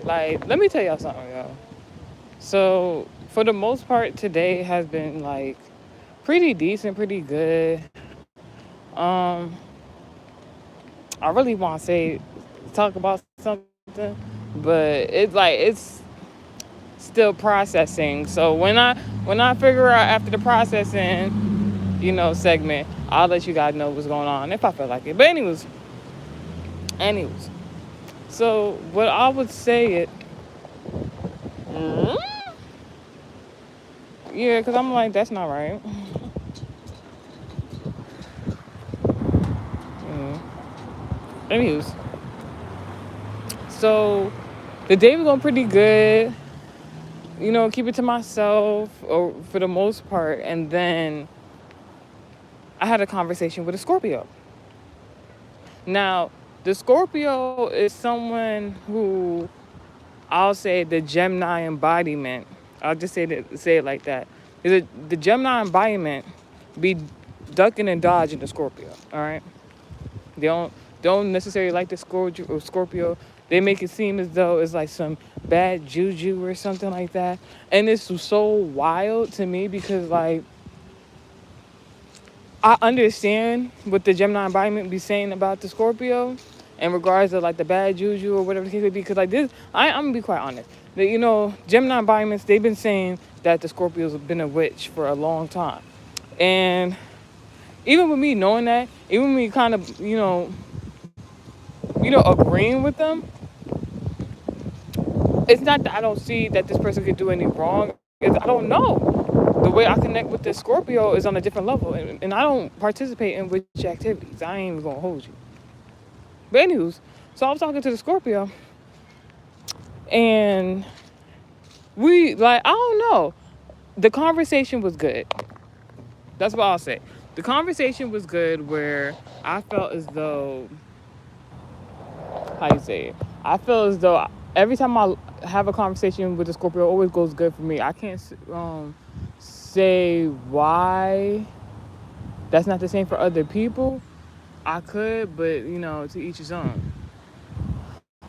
Like, let me tell y'all something, y'all. So, for the most part, today has been like pretty decent, pretty good. Um, I really want to talk about something, but it's still processing. So when I figure out after the processing, segment, I'll let you guys know what's going on if I feel like it. But anyways. So what I would say it, mm, yeah, because I'm like that's not right. Mm. Anyways, so the day was going pretty good. Keep it to myself or for the most part, and then I had a conversation with a Scorpio. Now, the Scorpio is someone who I'll say the Gemini embodiment. I'll just say it like that. The Gemini embodiment be ducking and dodging the Scorpio. All right, they don't necessarily like the Scorpio. They make it seem as though it's like some bad juju or something like that, and it's so wild to me because like I understand what the Gemini environment be saying about the Scorpio in regards to like the bad juju or whatever the case may be. Because like this, I'm gonna be quite honest. That Gemini environments they've been saying that the Scorpios have been a witch for a long time, and even with me knowing that, even me kind of agreeing with them, it's not that I don't see that this person could do any wrong. It's I don't know. The way I connect with the Scorpio is on a different level, and I don't participate in witch activities. I ain't even gonna hold you. But anyways, so I was talking to the Scorpio, and we like I don't know. The conversation was good. That's what I'll say. The conversation was good, where I felt as though how you say it. I feel as though every time I have a conversation with the Scorpio, it always goes good for me. I can't say why that's not the same for other people. I could, but to each his own.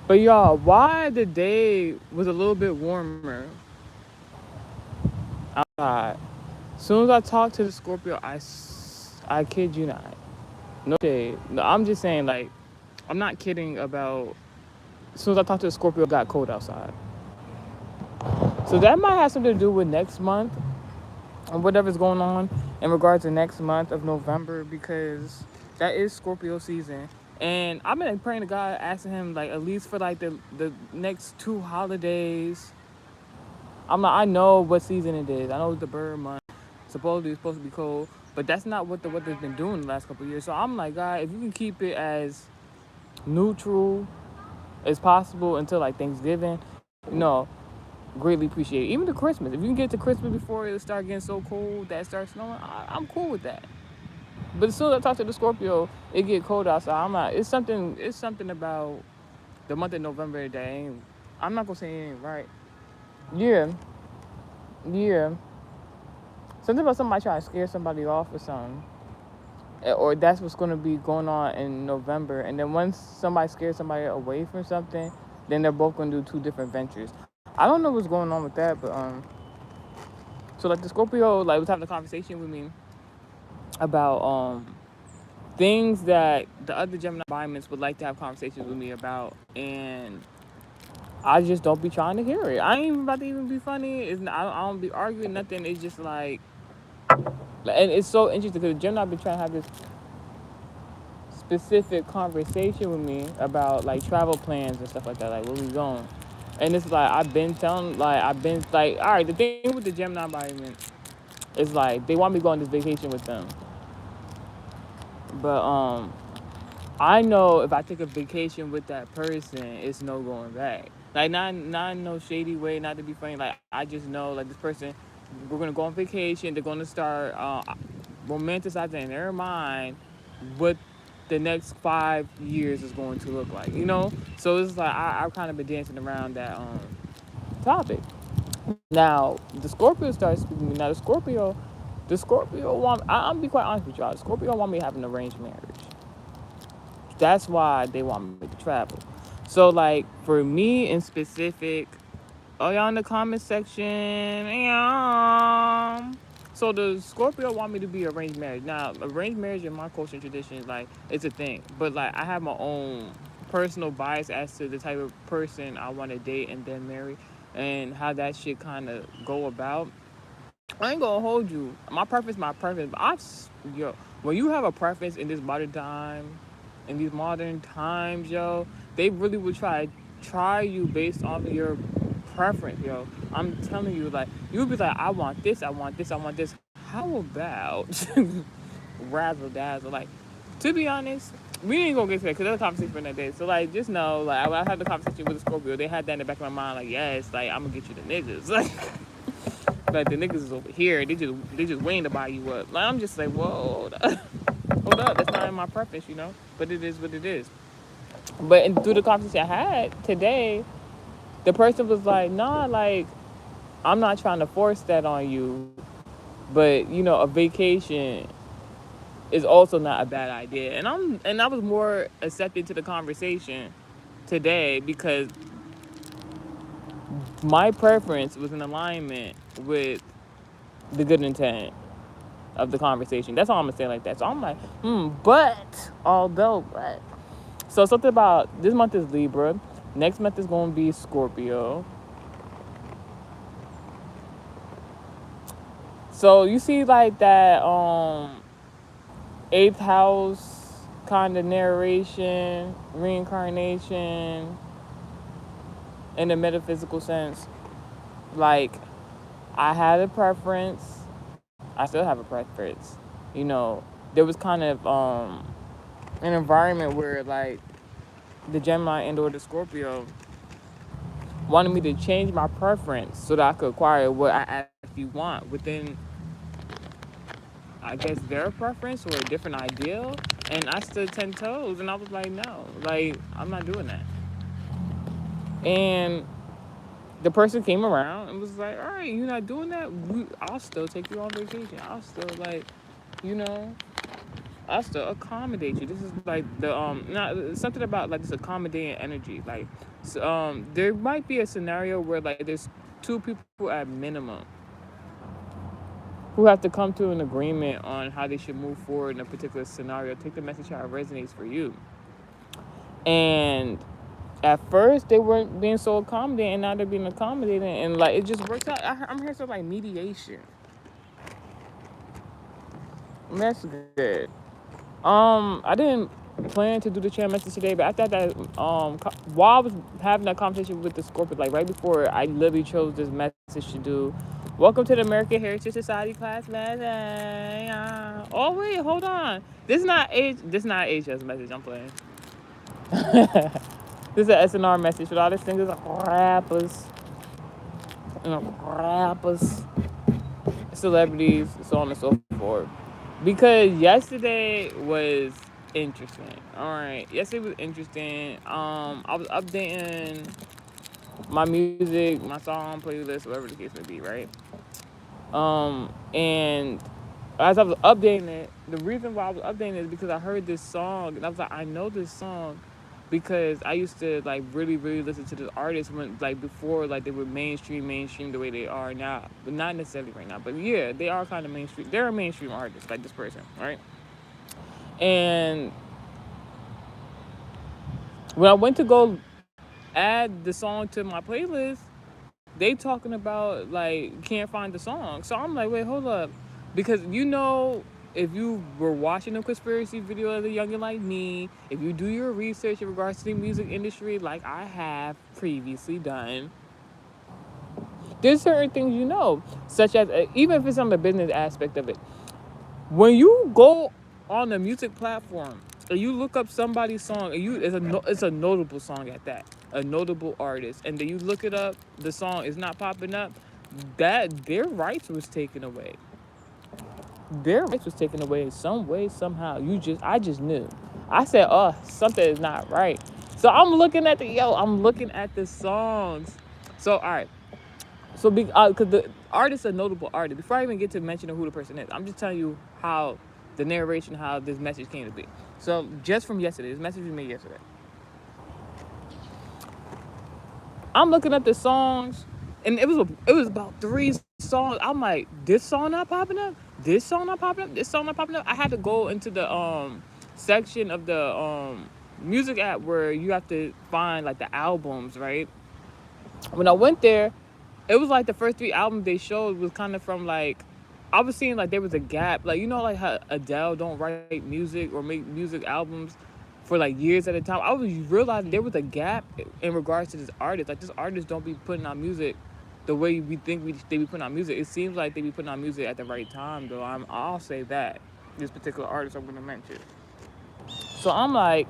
But y'all, why the day was a little bit warmer outside? As soon as I talked to the Scorpio, I kid you not. No shade. No, I'm just saying, like, I'm not kidding about. As soon as I talked to the Scorpio, it got cold outside. So that might have something to do with next month or whatever's going on in regards to next month of November, because that is Scorpio season. And I've been praying to God, asking him like at least for like the next two holidays. I know what season it is. I know it's the bird month. Supposedly it's supposed to be cold, but that's not what the weather's been doing the last couple of years. So I'm like, God, if you can keep it as neutral as possible until like Thanksgiving, no, greatly appreciate it. Even to Christmas. If you can get to Christmas before it start getting so cold that it starts snowing, I'm cool with that. But as soon as I talk to the Scorpio, it get cold outside. I'm not. It's something. It's something about the month of November that ain't. I'm not gonna say it ain't right. Yeah, yeah. Something about somebody trying to scare somebody off or something, or that's what's gonna be going on in November. And then once somebody scares somebody away from something, then they're both gonna do two different ventures. I don't know what's going on with that, but so like the Scorpio like was having a conversation with me about things that the other Gemini environments would like to have conversations with me about, and I just don't be trying to hear it. I ain't even about to even be funny. I don't be arguing nothing. It's just like, and it's so interesting because Gemini been trying to have this specific conversation with me about like travel plans and stuff like that, like where we going. And it's like I've been like, all right. The thing with the Gemini environment is like they want me to go on this vacation with them, but I know if I take a vacation with that person, it's no going back. Like not in no shady way, not to be funny. Like I just know like this person, we're gonna go on vacation. They're gonna start romanticizing in their mind what the next 5 years is going to look like. So it's like I've kind of been dancing around that topic. Now the Scorpio starts speaking to me. Now the Scorpio want. I'm be quite honest with y'all. The Scorpio want me having an arranged marriage. That's why they want me to travel. So like for me in specific, oh y'all in the comment section. Yeah. So the Scorpio want me to be arranged marriage. Now, arranged marriage in my culture and tradition is like it's a thing. But like I have my own personal bias as to the type of person I want to date and then marry and how that shit kind of go about. I ain't gonna hold you. My preference, my preference. But yo, when you have a preference in this modern time, in these modern times, yo, they really would try you based off of your preference, yo. I'm telling you, like, you would be like, I want this, I want this, I want this. How about razzle dazzle? Like, to be honest, we ain't gonna get to that because that's a conversation for another day. So like, just know, like, I had the conversation with a Scorpio. They had that in the back of my mind, like, yes, like I'm gonna get you the niggas, like. Like the niggas is over here, they just waiting to buy you up. Like I'm just like, whoa, hold up, that's not in my preference, you know. But it is what it is. But through the conversation I had today, the person was like, nah, like I'm not trying to force that on you, but you know, a vacation is also not a bad idea. And I was more accepted to the conversation today because my preference was in alignment with the good intent of the conversation. That's all I'm gonna say like that. So I'm like, but. So something about this month is Libra. Next month is gonna be Scorpio. So you see like that eighth house kind of narration, reincarnation in the metaphysical sense. Like I had a preference. I still have a preference. You know, there was kind of an environment where like the Gemini and or the Scorpio wanted me to change my preference so that I could acquire what I actually want within, I guess, their preference or a different ideal. And I stood 10 toes and I was like, no, like, I'm not doing that. And the person came around and was like, all right, you're not doing that? I'll still take you on vacation. I'll still, like, you know, I'll still accommodate you. This is like the not something about like this accommodating energy. Like there might be a scenario where like there's two people at minimum who have to come to an agreement on how they should move forward in a particular scenario. Take the message how it resonates for you. And at first they weren't being so accommodating, and now they're being accommodating, and like it just works out. I'm hearing something like mediation. That's good. I didn't plan to do the channel message today, but I thought that while I was having that conversation with the Scorpio, like right before I literally chose this message to do, welcome to the American Heritage Society class message. Oh wait, hold on. This is not HS message. I'm playing. This is an SNR message with all the singers, rappers, celebrities, so on and so forth. Because yesterday was interesting. All right, yesterday was interesting. I was updating my music, my song playlist, whatever the case may be, right? And as I was updating it, the reason why I was updating it is because I heard this song, and I was like, I know this song because I used to like really, really listen to this artist when like before like they were mainstream the way they are now, but not necessarily right now. But yeah, they are kind of mainstream. They're a mainstream artist, like this person, right? And when I went to go add the song to my playlist, they talking about like can't find the song. So I'm like, wait, hold up, because you know, if you were watching a conspiracy video as a youngin like me, if you do your research in regards to the music industry, like I have previously done, there's certain things you know, such as even if it's on the business aspect of it. When you go on a music platform and you look up somebody's song, and it's a notable song at that, a notable artist, and then you look it up, the song is not popping up, that their rights was taken away. Their rights was taken away in some way, somehow. I just knew. I said, oh, something is not right. So I'm looking at the songs. So all right. So because the artist is a notable artist. Before I even get to mention who the person is, I'm just telling you how the narration, how this message came to be. So just from yesterday, this message was made yesterday. I'm looking at the songs, and it was about 3 songs. I'm like, this song not popping up, this song not popping up, this song not popping up. I had to go into the section of the music app where you have to find like the albums, right? When I went there, it was like the first 3 albums they showed was kind of from like, I was seeing like there was a gap, like like how Adele don't write music or make music albums for like years at a time. I was realizing there was a gap in regards to this artist. Like this artist don't be putting out music the way we think they be putting out music. It seems like they be putting out music at the right time though. I'll say that this particular artist I'm gonna mention. So I'm like,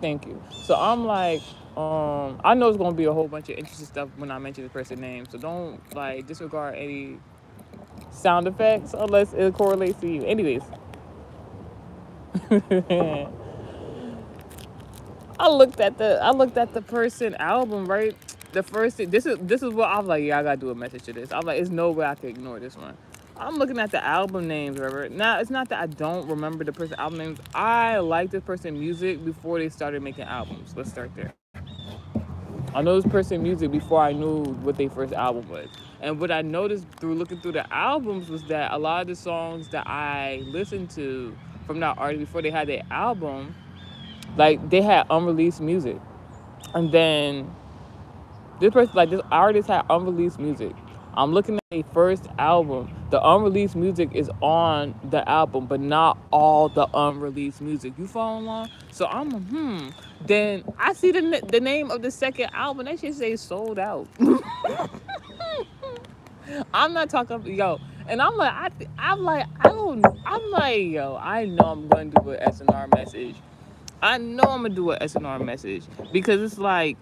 thank you. So I'm like, I know it's gonna be a whole bunch of interesting stuff when I mention this person's name. So don't like disregard any sound effects unless it correlates to you. Anyways, I looked at the person album, right? The first thing, this is what I was like, yeah, I gotta do a message to this. I was like, there's no way I can ignore this one. I'm looking at the album names, whatever. Now it's not that I don't remember the person album names. I liked this person music before they started making albums. Let's start there. I know this person music before I knew what their first album was. And what I noticed through looking through the albums was that a lot of the songs that I listened to from that artist before they had their album, like they had unreleased music. And then this artist had unreleased music. I'm looking at the first album. The unreleased music is on the album, but not all the unreleased music. You follow along? So I'm Then I see the name of the second album. That shit say sold out. I'm not talking, yo. And I'm like, I don't. I'm like, yo. I know I'm going to do an SNR message. I know I'm gonna do an SNR message because it's like,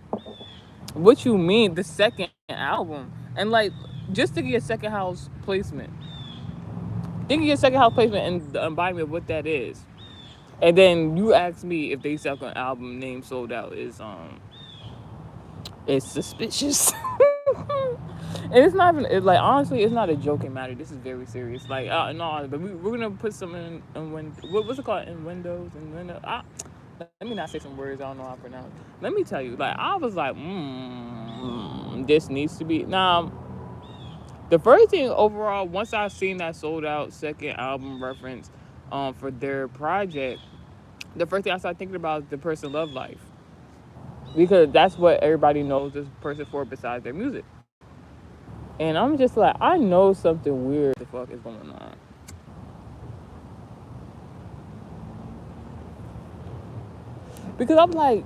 what you mean the second album? And like, just think of your second house placement. Think of your second house placement and the embodiment of what that is. And then you ask me if they second album name sold out is suspicious. And it's not even, it's like, honestly, it's not a joking matter. This is very serious. Like, no, but we're gonna put some in when what's it called, in windows and window. Let me not say some words I don't know how to pronounce. Let me tell you, like, I was like, this needs to be now. The first thing overall, once I seen that sold out second album reference, for their project, the first thing I started thinking about is the person love life, because that's what everybody knows this person for besides their music. And I'm just like, I know something weird the fuck is going on. Because I'm like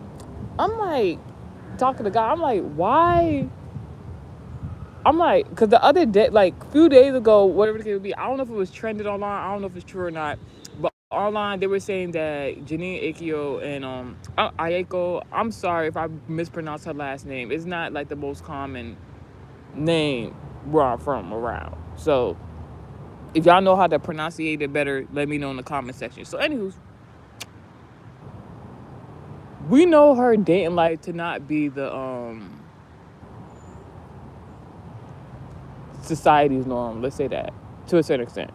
talking to God. I'm like, why? I'm like, because the other day, like a few days ago, whatever the case would be, I don't know if it was trended online. I don't know if it's true or not. But online, they were saying that Janine Akio and Ayeko, I'm sorry if I mispronounced her last name. It's not like the most common name where I'm from around. So if y'all know how to pronunciate it better, let me know in the comment section. So anywho, we know her dating life to not be the society's norm. Let's say that to a certain extent.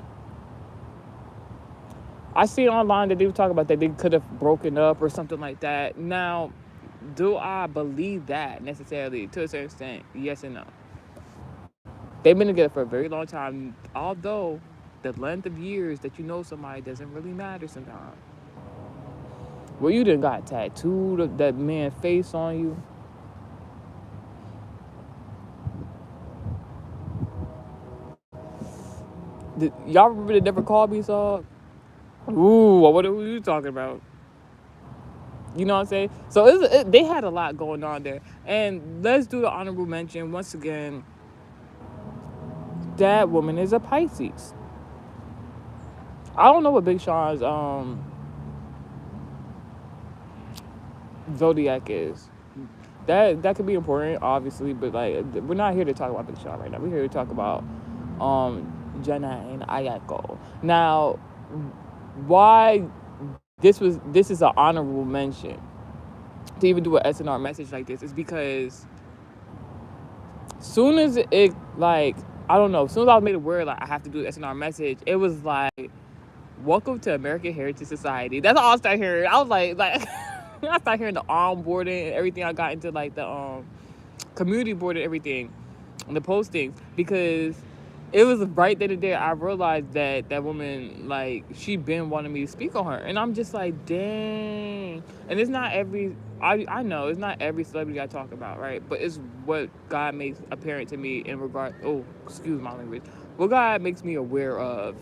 I see online that they were talking about that they could have broken up or something like that. Now, do I believe that necessarily? To a certain extent, yes and no. They've been together for a very long time, although the length of years that you know somebody doesn't really matter sometimes. Well, you done got tattooed of that man's face on you. Y'all remember the Never Called Me song? Ooh, what are you talking about? You know what I'm saying? So they had a lot going on there. And let's do the honorable mention once again. That woman is a Pisces. I don't know what Big Sean's zodiac is. That could be important, obviously, but like we're not here to talk about Big Sean right now. We're here to talk about Jenna and Ayako. Now, why this is an honorable mention to even do an SNR message like this is because soon as it, like, I don't know, as soon as I was made aware like I have to do the SNR message, it was like, welcome to American Heritage Society. That's all I started hearing. I was like I started hearing the onboarding and everything. I got into like the community board and everything, and the postings, because it was right there and there I realized that that woman, like, she been wanting me to speak on her, and I'm just like, dang. And it's not every, I know it's not every celebrity I talk about, right? But it's what God makes apparent to me in regard, oh, excuse my language, what God makes me aware of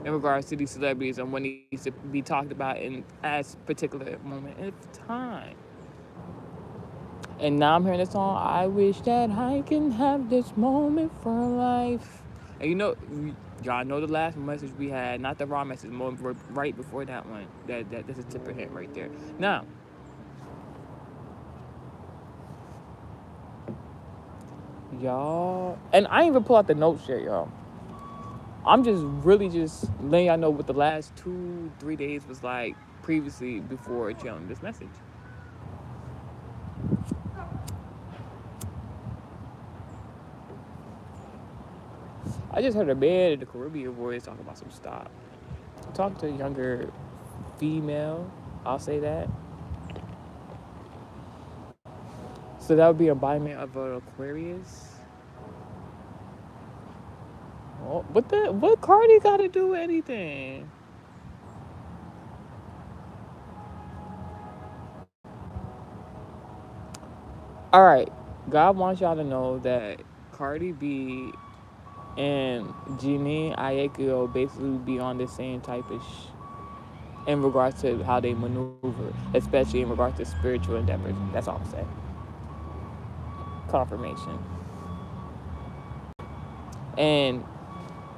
in regards to these celebrities and what needs to be talked about in as particular moment in time. And now I'm hearing this song, I wish that I can have this moment for life. And y'all know the last message we had, not the raw message, right before that one. That's a tip of hint right there. Now, y'all, and I ain't even pull out the notes yet, y'all. I'm just really just letting y'all know what the last 2-3 days was like previously before channeling this message. I just heard a man in the Caribbean voice talking about some stop. Talk to a younger female, I'll say that. So that would be embodiment of an Aquarius. Oh, what Cardi got to do with anything? All right, God wants y'all to know that Cardi B and Jeanine Aiko basically be on the same type of in regards to how they maneuver, especially in regards to spiritual endeavors. That's all I'm saying. Confirmation. And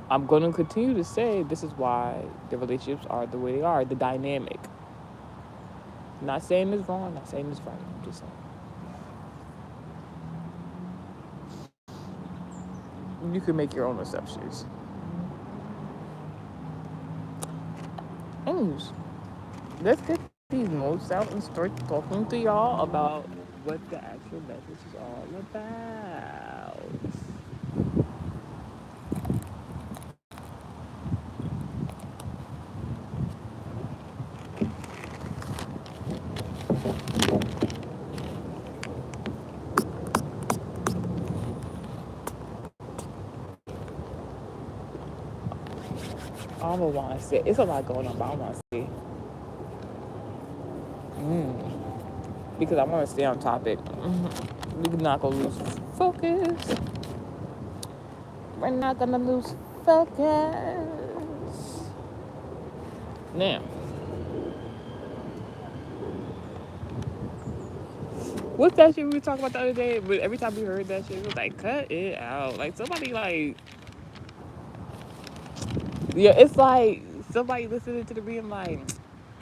I'm going to continue to say this is why the relationships are the way they are, the dynamic. I'm not saying it's wrong, I'm not saying it's right. I'm just saying. You can make your own assumptions. Anyways, let's get these notes out and start talking to y'all about what the actual message is all about. I don't want to say, it's a lot going on, but I want to say, because I want to stay on topic. We're not going to lose focus. We're not going to lose focus. Now, what's that shit we were talking about the other day? But every time we heard that shit, it was like, cut it out. Like, somebody, like, yeah, it's like somebody listening to the beat and like,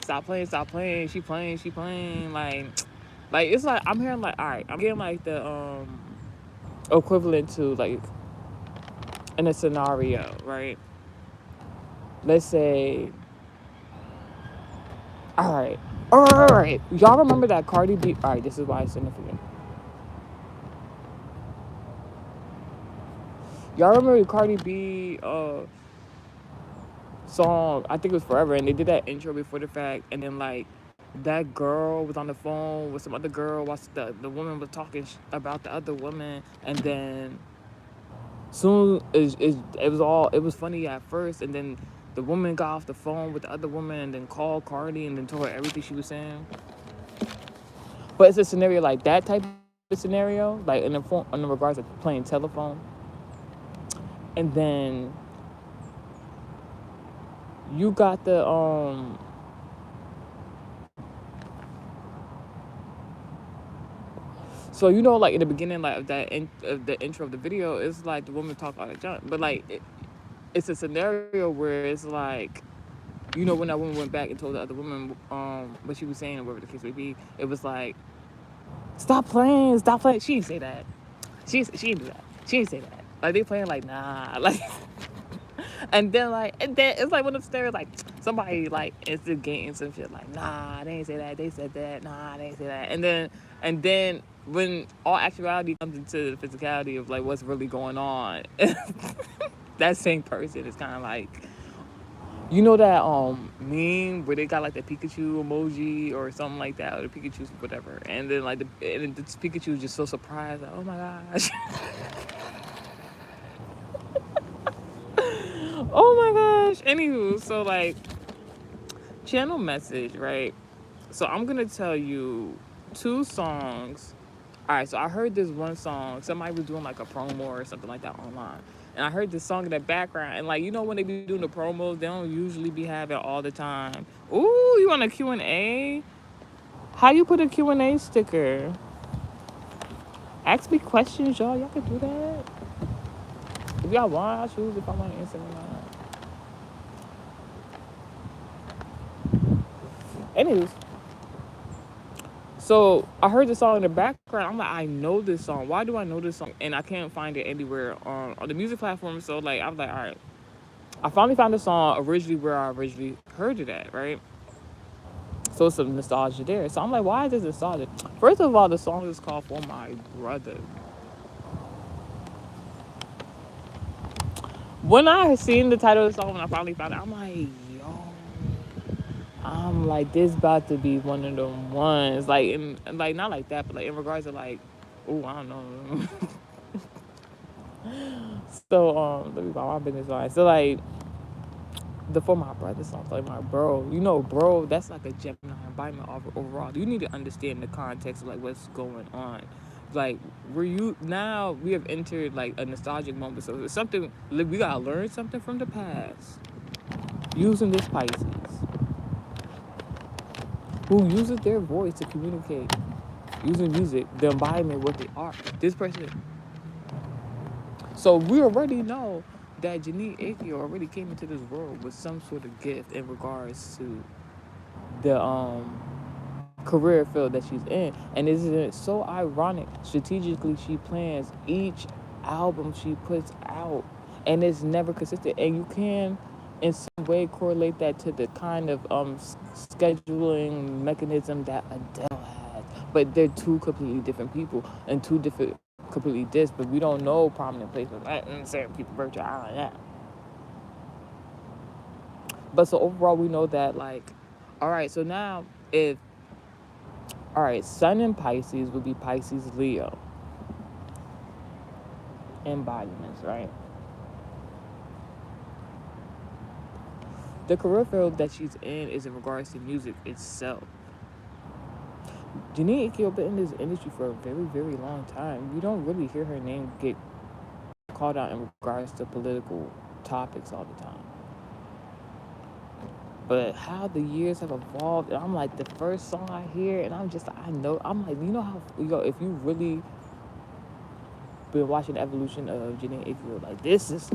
stop playing, she playing, like it's like I'm hearing like, all right, I'm getting like the equivalent to like in a scenario, right? Let's say, all right, y'all remember that Cardi B? All right, this is why it's significant. Y'all remember the Cardi B song? I think it was Forever, and they did that intro before the fact, and then like that girl was on the phone with some other girl while the woman was talking about the other woman, and then soon it was funny at first, and then the woman got off the phone with the other woman and then called Cardi and then told her everything she was saying. But it's a scenario like that type of scenario, like in the regards of playing telephone, and then you got the so like in the beginning, like of of the intro of the video, it's like the woman talk all that junk, but like it's a scenario where it's like, when that woman went back and told the other woman what she was saying or whatever the case may be, it was like, stop playing. She didn't say that. She didn't do that. She didn't say that. Like they playing like, nah, like. And then it's like one of the scenarios, like somebody like instigating some shit like, nah, they ain't say that, they said that, nah, they ain't say that, and then when all actuality comes into the physicality of like what's really going on, that same person is kind of like, You know that meme where they got like the Pikachu emoji or something like that, or the Pikachu whatever, and then like this Pikachu is just so surprised, like, oh my gosh, oh my gosh. Anywho, so like channel message, right? So I'm gonna tell you two songs. All right, so I heard this one song. Somebody was doing like a promo or something like that online, and I heard this song in the background. And like when they be doing the promos, they don't usually be having all the time. Ooh, you want a Q&A? How you put a Q&A sticker? Ask me questions, y'all. Y'all can do that. If y'all want, I'll choose if I want to answer or not. Anyways, so I heard the song in the background. I'm like, I know this song. Why do I know this song? And I can't find it anywhere on the music platform. So like, I was like, all right. I finally found the song originally where I originally heard it at, right? So it's some nostalgia there. So I'm like, why is this nostalgia? First of all, the song is called For My Brother. When I had seen the title of the song, when I finally found it, I'm like, yo, I'm like, this about to be one of them ones. Like not like that, but like in regards to like, oh, I don't know. So let me buy my business line. So like the For My Brother song, like my bro, bro, that's like a Gemini environment overall. You need to understand the context of like what's going on. Like we have entered like a nostalgic moment, so it's something we gotta learn something from the past using this Pisces who uses their voice to communicate using music, the environment, what they are. This person, so we already know that Janine Akio already came into this world with some sort of gift in regards to the career field that she's in. And isn't it so ironic? Strategically, she plans each album she puts out, and it's never consistent. And you can, in some way, correlate that to the kind of scheduling mechanism that Adele has. But they're two completely different people and two different completely disc. But we don't know prominent placements. Certain people, virtual island, yeah. But so overall, we know that like, all right. So now, if all right, Sun in Pisces would be Pisces Leo embodiments, right? The career field that she's in is in regards to music itself. Janine Ikeo been in this industry for a very, very long time. You don't really hear her name get called out in regards to political topics all the time. But how the years have evolved, and I'm like, the first song I hear, and I'm like, how, if you really been watching the evolution of Janine Ikeo, like, this is.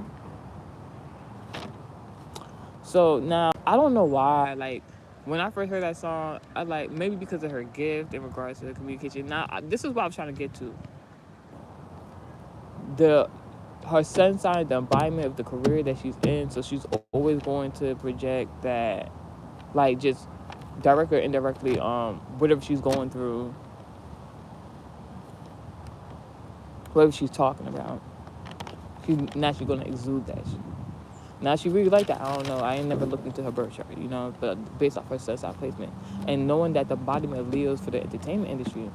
So now, I don't know why, like, when I first heard that song, I like, maybe because of her gift in regards to the communication. Now, this is what I'm trying to get to. Her sun sign, the environment of the career that she's in, so she's always going to project that, like, just directly or indirectly, whatever she's going through, whatever she's talking about, she's naturally going to exude that shit. Now, she really like that. I don't know. I ain't never looked into her birth chart, but based off her sun sign placement. And knowing that the embodiment of Leo's for the entertainment industry,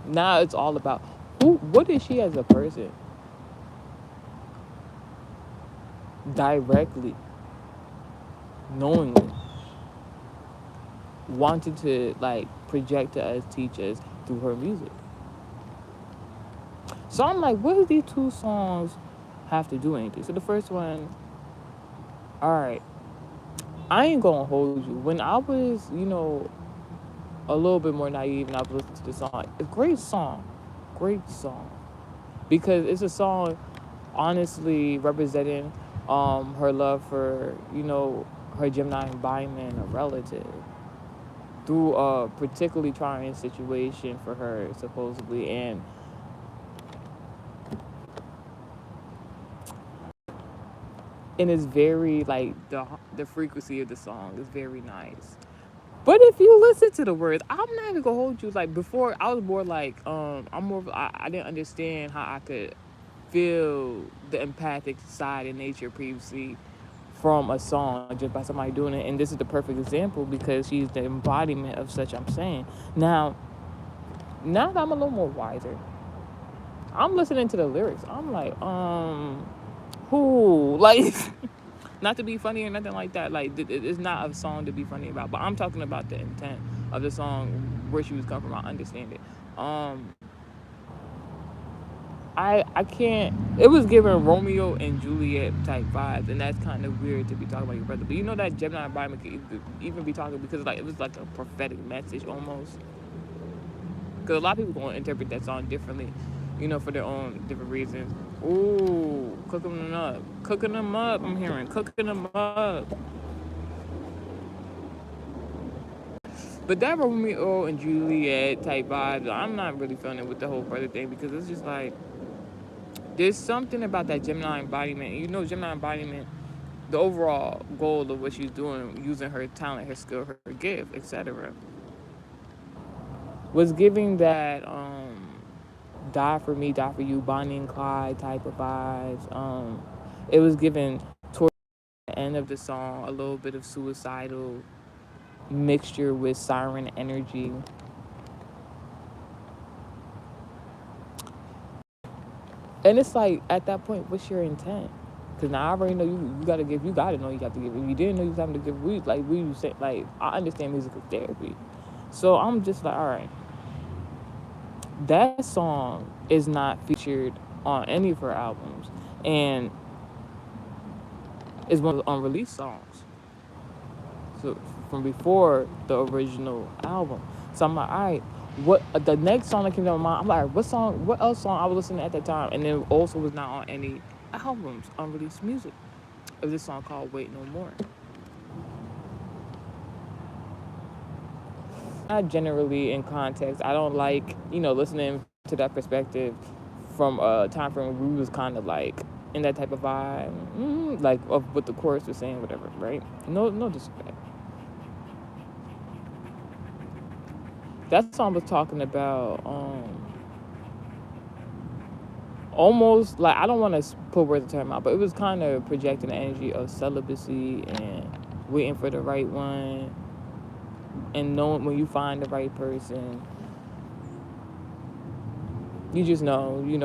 now it's all about what is she as a person? Directly, knowingly, wanted to, like, project to us teachers through her music. So I'm like, what do these two songs have to do anything? So the first one, all right, I ain't gonna hold you. When I was, a little bit more naive and I was listening to the song, it's a great song, because it's a song honestly representing her love for, her Gemini environment, a relative, through a particularly trying situation for her, supposedly. And it's very, like, the frequency of the song is very nice. But if you listen to the words, I'm not even gonna hold you. Like, before, I was more like, I didn't understand how I could feel the empathic side in nature previously from a song just by somebody doing it. And this is the perfect example because she's the embodiment of such I'm saying. Now that I'm a little more wiser, I'm listening to the lyrics. I'm like, who? Like, not to be funny or nothing like that. Like, it's not a song to be funny about. But I'm talking about the intent of the song, where she was coming from. I understand it. Um, I can't. It was giving Romeo and Juliet type vibes, and that's kind of weird to be talking about your brother. But you know that Gemini environment could even be talking because like it was like a prophetic message almost. Because a lot of people gonna interpret that song differently, for their own different reasons. Ooh, cooking them up. I'm hearing cooking them up. But that Romeo and Juliet type vibes, I'm not really feeling it with the whole brother thing because it's just like there's something about that Gemini embodiment. Gemini embodiment, the overall goal of what she's doing, using her talent, her skill, her gift, etc., was giving that die for me, die for you, Bonnie and Clyde type of vibes. It was given towards the end of the song a little bit of suicidal mixture with siren energy. And it's like, at that point, what's your intent? Because now I already know you got to give. You got to know you got to give. If you didn't know you was having to give, we you say, like, I understand musical therapy. So I'm just like, all right. That song is not featured on any of her albums. And is one of the unreleased songs. So from before the original album. So I'm like, all right, what the next song that came to my mind, I'm like, what else song I was listening to at that time? And then also was not on any albums, unreleased music. It was this song called Wait No More. Not generally in context. I don't like, listening to that perspective from a time frame where we was kind of like in that type of vibe, like of what the chorus was saying, whatever, right? No disrespect. That song was talking about almost like, I don't want to put words in term out, but it was kind of projecting the energy of celibacy and waiting for the right one, and knowing when you find the right person, you just know, you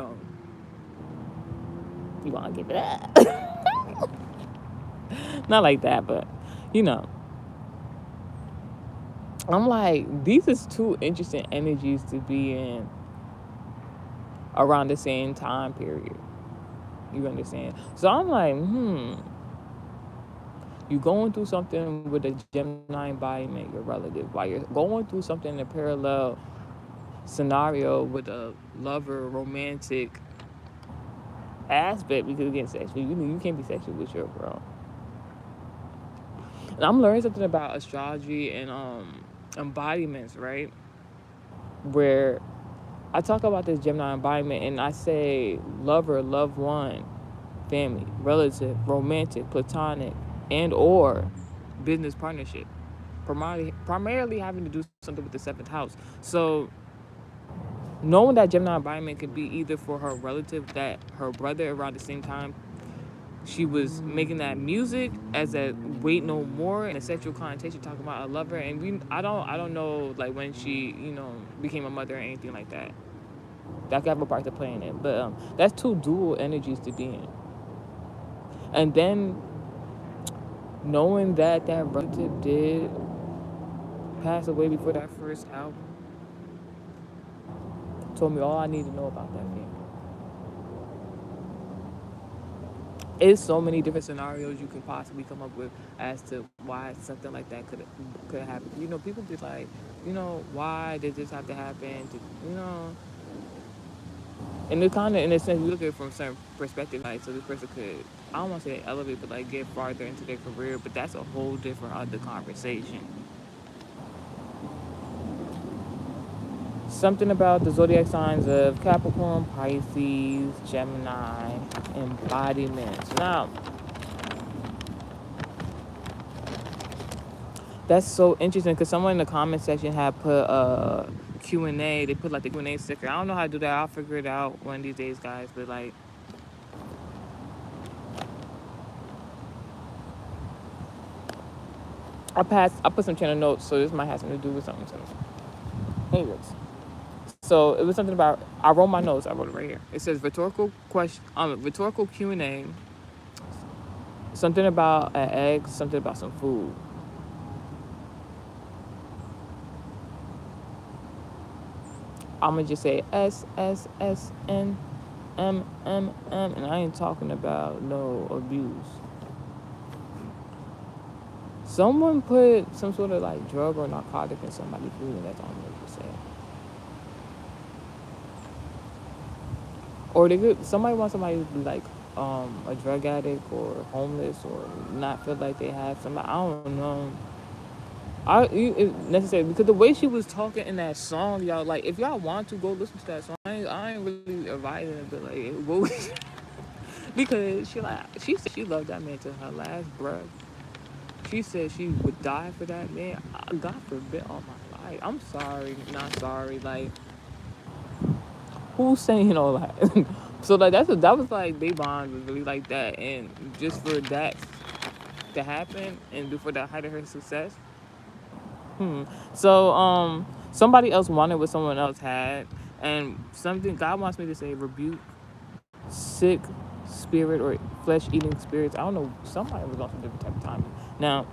want to give it up. Not like that, but I'm like, these is two interesting energies to be in around the same time period. You understand? So I'm like, you going through something with a Gemini embodiment, your relative, while you're going through something in a parallel scenario with a lover, romantic aspect, because again, sexual, you can't be sexual with your girl. And I'm learning something about astrology and embodiments, right? Where I talk about this Gemini embodiment and I say lover, loved one, family, relative, romantic, platonic, and or business partnership. Primarily having to do something with the 7th house. So knowing that Gemini embodiment could be either for her relative, that her brother around the same time she was making that music as a Wait No More and a sexual connotation, talking about a lover, and I don't know like when she became a mother or anything like that. That could have a part to play in it, but that's two dual energies to be in. And then knowing that relative did pass away before that first album told me all I need to know about that family. It's so many different scenarios you could possibly come up with as to why something like that could happen. People be like, why did this have to happen? And it kind of, in a sense, we look at it from a certain perspective, like, so this person could, I don't want to say elevate, but like get farther into their career, but that's a whole different other conversation. Something about the zodiac signs of Capricorn, Pisces, Gemini, embodiments. Now, that's so interesting because someone in the comment section had put Q&A. They put like the Q&A sticker. I don't know how to do that. I'll figure it out one of these days, guys. But like, I put some channel notes, so this might have something to do with something. Anyways, so it was something about. I wrote my notes. I wrote it right here. It says rhetorical question, rhetorical Q&A. Something about an egg. Something about some food. I'm gonna just say SSSN MMM, and I ain't talking about no abuse. Someone put some sort of like drug or narcotic in somebody's food, and that's all I'm gonna say. Or they could, somebody wants somebody to be like a drug addict or homeless or not feel like they have somebody. I don't know. It necessary because the way she was talking in that song, y'all, like if y'all want to go listen to that song, I ain't really advising it, but like because she said she loved that man to her last breath. She said she would die for that man. God forbid all my life. I'm sorry, not sorry. Like who's saying all that? So like that was like they bond was really like that, and just for that to happen and for the height of her success. So somebody else wanted what someone else had, and something God wants me to say rebuke sick spirit or flesh eating spirits. I don't know. Somebody was on some different type of time. Now,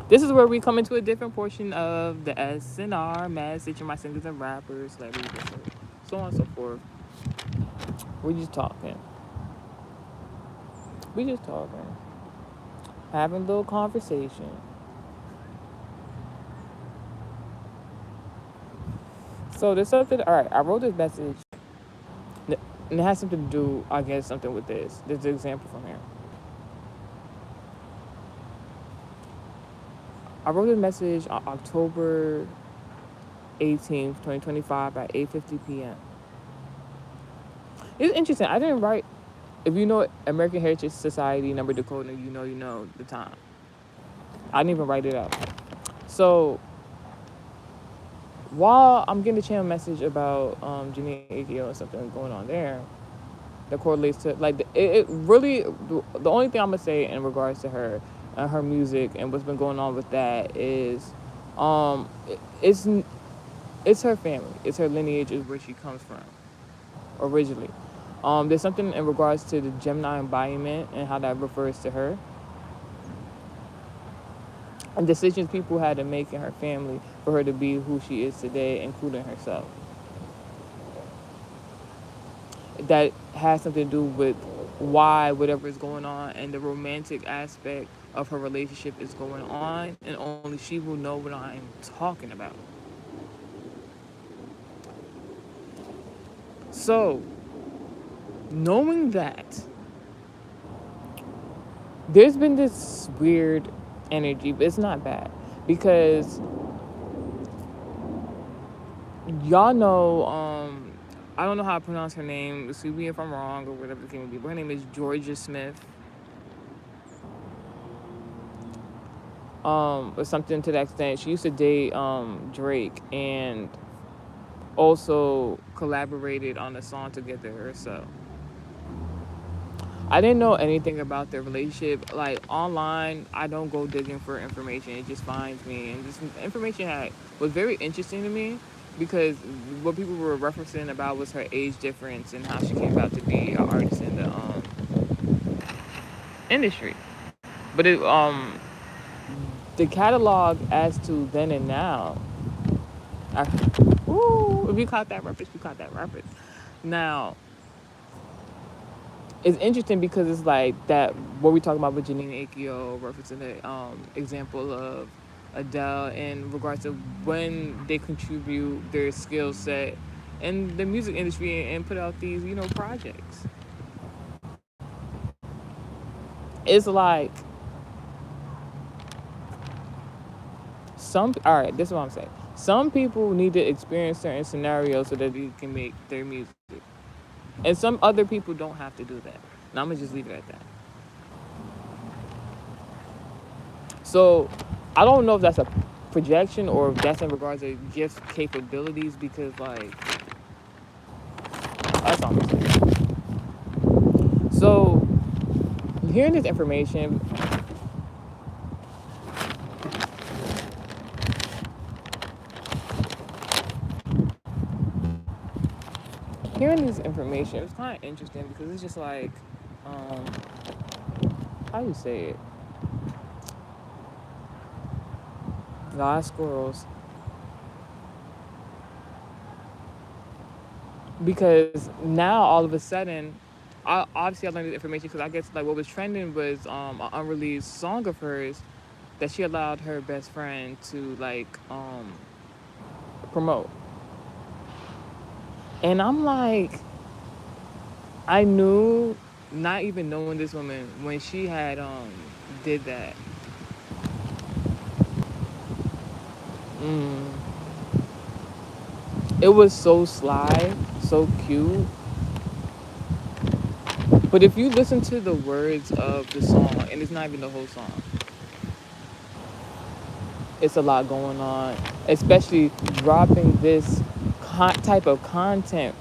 this is where we come into a different portion of the SNR, Mad Stitching My Singers and Rappers, celebrities, so on and so forth. We're just talking. We just talking. Having a little conversation. So there's something, alright, I wrote this message, and it has something to do, I guess, something with this. There's an example from here. I wrote this message on October 18th, 2025 at 8:50 p.m. It's interesting. I didn't write, if you know American Heritage Society number decoder, you know the time. I didn't even write it out. So while I'm getting the channel message about Janine Akio and something going on there that correlates to like it really the only thing I'm gonna say in regards to her and her music and what's been going on with that is it's her family, it's her lineage, is where she comes from originally. There's something in regards to the Gemini embodiment and how that refers to her and decisions people had to make in her family for her to be who she is today, including herself. That has something to do with why whatever is going on and the romantic aspect of her relationship is going on, and only she will know what I'm talking about. So, knowing that, there's been this weird energy, but it's not bad because y'all know, I don't know how to pronounce her name. Excuse me if I'm wrong or whatever the case may be. But her name is Georgia Smith. Or something to that extent. She used to date Drake and also collaborated on a song together herself. I didn't know anything about their relationship. Like online, I don't go digging for information. It just finds me, and this information was very interesting to me because what people were referencing about was her age difference and how she came about to be an artist in the industry. But the catalog as to then and now. If you caught that reference, you caught that reference. Now, it's interesting because it's like that what we talking about with Janine Akio referencing the example of Adele in regards to when they contribute their skill set in the music industry and put out these projects. It's like all right, this is what I'm saying. Some people need to experience certain scenarios so that they can make their music. And some other people don't have to do that. And I'm going to just leave it at that. So I don't know if that's a projection or if that's in regards to gift capabilities because, like, that's all I'm saying. So hearing this information, hearing this information, it was kind of interesting because it's just like, um, how do you say it? God squirrels. Because now all of a sudden, obviously I learned this information because I guess like what was trending was an unreleased song of hers that she allowed her best friend to like promote. And I'm like, I knew, not even knowing this woman, when she had did that. Mm, it was so sly, so cute. But if you listen to the words of the song, and it's not even the whole song, it's a lot going on, especially dropping this type of content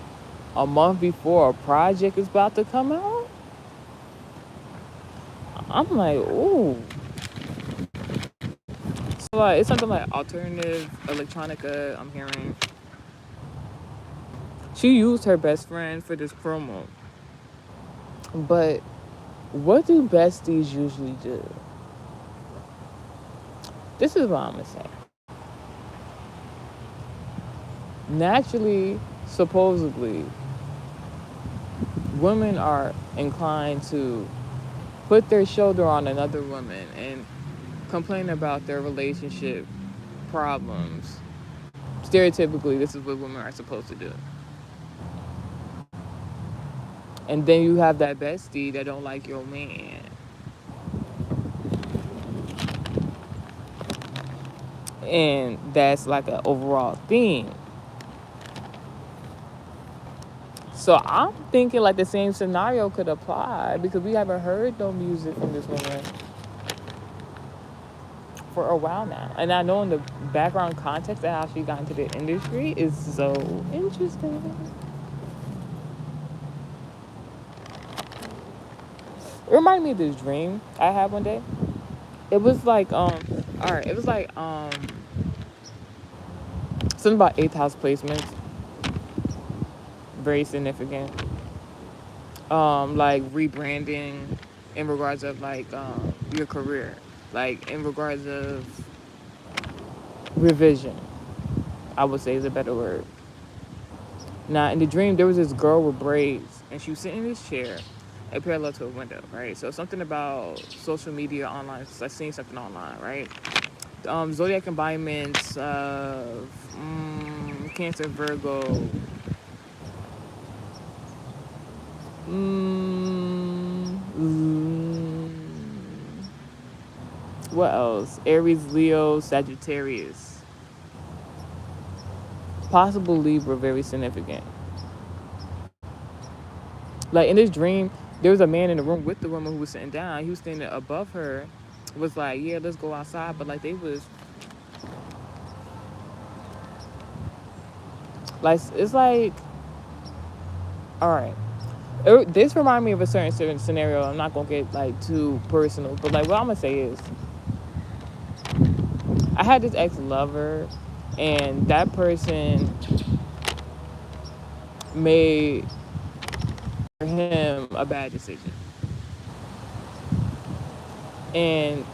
a month before a project is about to come out. I'm like, ooh. So like, it's something like alternative electronica. I'm hearing she used her best friend for this promo, but what do besties usually do? This is what I'm gonna say. Naturally, supposedly, women are inclined to put their shoulder on another woman and complain about their relationship problems. Stereotypically, this is what women are supposed to do. And then you have that bestie that don't like your man. And that's like an overall theme. So I'm thinking like the same scenario could apply because we haven't heard no music from this woman for a while now. And I know in the background context of how she got into the industry is so interesting. It reminded me of this dream I had one day. It was like alright, it was like something about eighth house placements. Very significant. Like rebranding in regards of like your career. Like in regards of revision, I would say is a better word. Now, in the dream, there was this girl with braids, and she was sitting in this chair, parallel to a window, right? So something about social media online. I seen something online, right? Zodiac embodiments of Cancer, Virgo. What else? Aries, Leo, Sagittarius. Possible Libra, very significant. Like in this dream, there was a man in the room with the woman who was sitting down. He was standing above her, was like, yeah, let's go outside. But like they was, like, it's like, all right. This reminded me of a certain scenario. I'm not going to get like too personal. But like what I'm going to say is, I had this ex-lover and that person made him a bad decision. And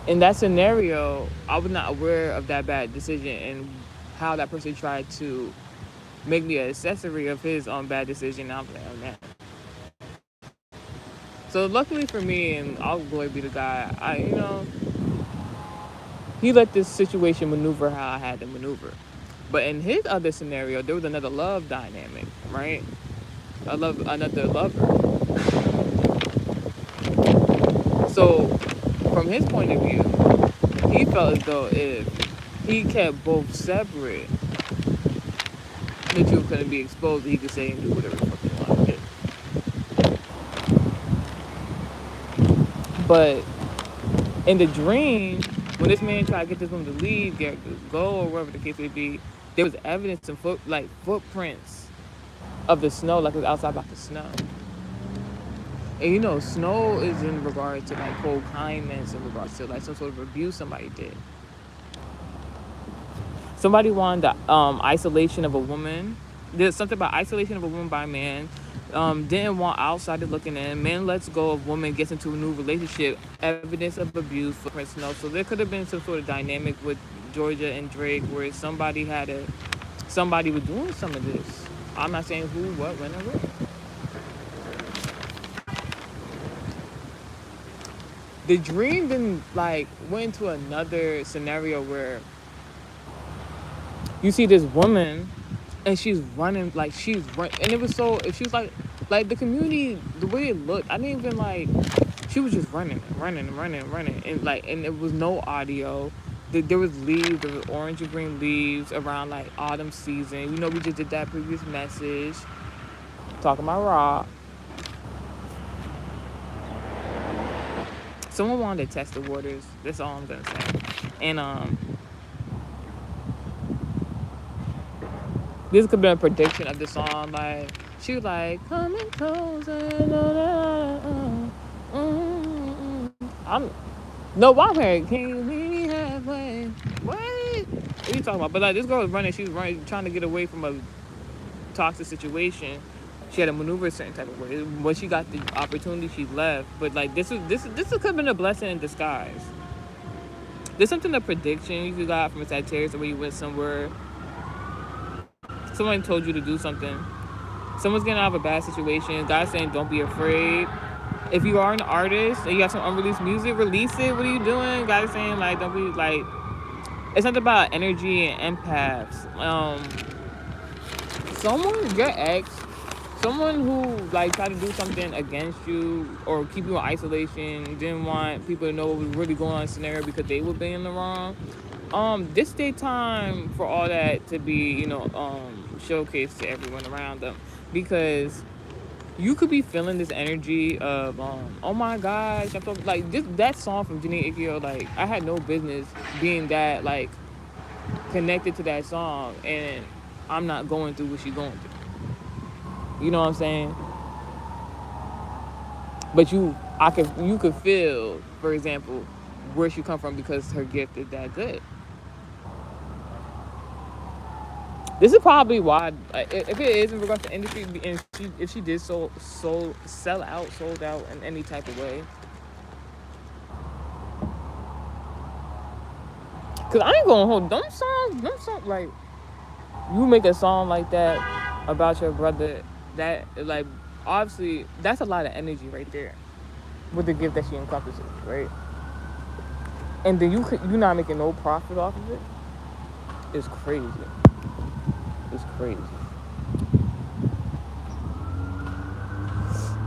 in that scenario, I was not aware of that bad decision and how that person tried to make me an accessory of his bad decision. I'm like, oh man. So luckily for me, and I'll glory be the guy, he let this situation maneuver how I had to maneuver. But in his other scenario, there was another love dynamic, right? Another lover. So from his point of view, he felt as though if he kept both separate, the truth couldn't be exposed. He could say and do whatever the fuck he wanted to do. But in the dream, when this man tried to get this woman to leave, go, or wherever the case may be, there was evidence and footprints of the snow, like it was outside about the snow. And snow is in regard to like cold kindness, in regards to like some sort of abuse somebody did. Somebody wanted the isolation of a woman, There's something about isolation of a woman by a man. Didn't want outsiders looking in. Man lets go of woman, gets into a new relationship. Evidence of abuse, footprints, no. So there could have been some sort of dynamic with Georgia and Drake where somebody was doing some of this. I'm not saying who, what, when, or where. The dream then like went into another scenario where you see this woman and she's running like and it was so she was like the community, the way it looked, I didn't even like, she was just running and like, and it was no audio. There was leaves, there was orange and green leaves around like autumn season. We just did that previous message talking about rock. Someone wanted to test the waters. That's all I'm gonna say. And this could be a prediction of the song. Like she was like, "Coming closer." I'm no, why can't you meet me halfway? What are you talking about? But like this girl was running. She was running, trying to get away from a toxic situation. She had to maneuver a certain type of way. When she got the opportunity, she left. But like this could have been a blessing in disguise. There's something, a prediction you got from a Sagittarius, where you went somewhere. Someone told you to do something. Someone's getting out of a bad situation. God's saying, don't be afraid. If you are an artist and you have some unreleased music, release it. What are you doing? God is saying, like, don't be like. It's not about energy and empaths. Your ex, someone who like tried to do something against you or keep you in isolation, didn't want people to know what was really going on in the scenario because they were being in the wrong. This daytime for all that to be, showcased to everyone around them, because you could be feeling this energy of, oh my gosh, I felt like that song from Janae Ikeo, like I had no business being that like connected to that song, and I'm not going through what she's going through. You know what I'm saying? But you could feel, for example, where she come from because her gift is that good. This is probably why, if it is in regards to industry, and if she did sold out in any type of way. Cause I ain't gonna hold them songs like, you make a song like that about your brother, that like, obviously that's a lot of energy right there with the gift that she encompasses, right? And then you're not making no profit off of it. It's crazy. It's crazy.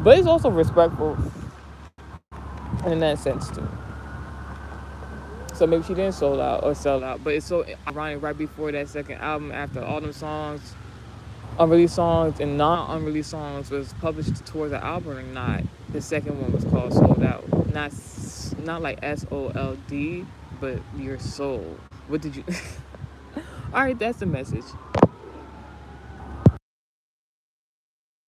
But it's also respectful in that sense too. So maybe she didn't sell out, but it's so ironic right before that second album, after all them songs, unreleased songs and non-unreleased songs was published towards the album or not. The second one was called Sold Out. Not like SOLD, but your soul. What did you... All right, that's the message.